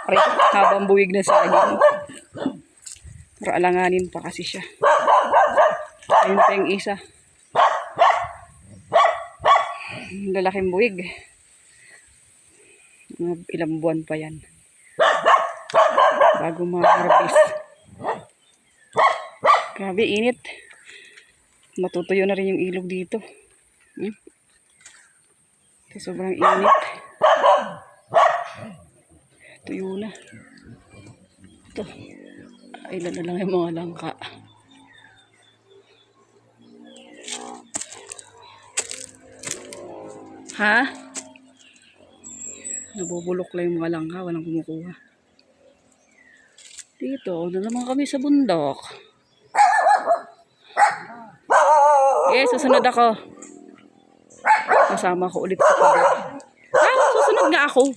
Aray, habang buwig na saging. Pero alanganin pa kasi siya. Ayun pa yung isa. Lalaking buwig. Ilang buwan pa yan bago ma-harvest. Grabe init. Matutuyo na rin yung ilog dito. Sobrang init. Tuyo na. Ito. Ilan na lang yung mga langka. Ha? Nabubulok lang yung mga langka. Walang kumukuha. Dito na naman kami sa bundok. Susunod ako. Kasama ko ulit sa bundok. Susunod nga ako.